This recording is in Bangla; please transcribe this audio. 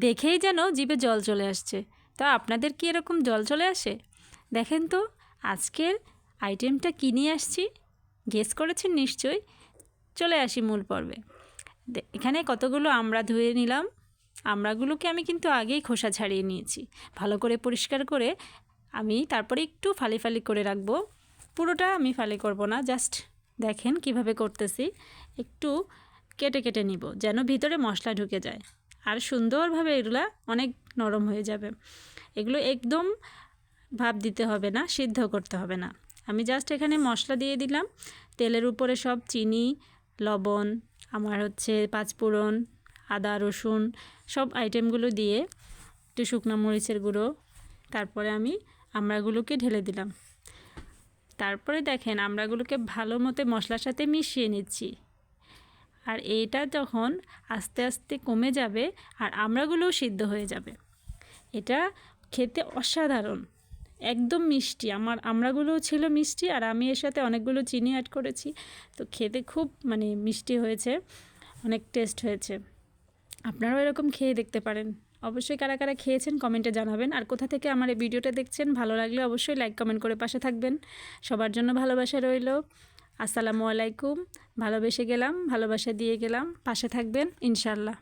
দেখেই যেন জিভে জল চলে আসছে। তো আপনাদের কি এরকম জল চলে আসে? দেখেন তো আজকের আইটেমটা কী নিয়ে আসছি, গেস করেছেন নিশ্চয়ই। চলে আসি মূল পর্বে। এখানে কতগুলো আমড়া ধুয়ে নিলাম। আমড়াগুলোকে আমি কিন্তু আগেই খোসা ছাড়িয়ে নিয়েছি, ভালো করে পরিষ্কার করে আমি তারপরে একটু ফালি ফালি করে রাখবো। পুরোটা আমি ফালি করব না, জাস্ট দেখেন কিভাবে করতেছি, একটু কেটে কেটে নিব যেন ভিতরে মশলা ঢুকে যায় আর সুন্দরভাবে এগুলা অনেক নরম হয়ে যাবে। এগুলো একদম ভাপ দিতে হবে না, সিদ্ধ করতে হবে না। আমি জাস্ট এখানে মশলা দিয়ে দিলাম, তেলের উপরে সব চিনি, লবণ, আমার হচ্ছে পাঁচফোড়ন, আদা রসুন সব আইটেমগুলো দিয়ে একটু শুকনো মরিচের গুঁড়ো, তারপরে আমি আমড়াগুলোকে ঢেলে দিলাম। তারপরে দেখেন আমড়াগুলোকে ভালো মতো মশলার সাথে মিশিয়ে নিচ্ছি। আর এইটা যখন আস্তে আস্তে কমে যাবে আর আমড়াগুলোও সিদ্ধ হয়ে যাবে, এটা খেতে অসাধারণ, একদম মিষ্টি। আমার আমড়াগুলোও ছিল মিষ্টি আর আমি এর সাথে অনেকগুলো চিনি অ্যাড করেছি, তো খেতে খুব মিষ্টি হয়েছে, অনেক টেস্ট হয়েছে। আপনারাও এরকম খেয়ে দেখতে পারেন। অবশ্যই কারা কারা খেয়েছেন কমেন্টে জানাবেন। আর কোথা থেকে আমার এই ভিডিওটা দেখছেন, ভালো লাগলে অবশ্যই লাইক কমেন্ট করে পাশে থাকবেন। সবার জন্য ভালোবাসা রইল। আসসালামু আলাইকুম। ভালোবেসে গেলাম, ভালোবাসা দিয়ে গেলাম, পাশে থাকবেন ইনশাল্লাহ।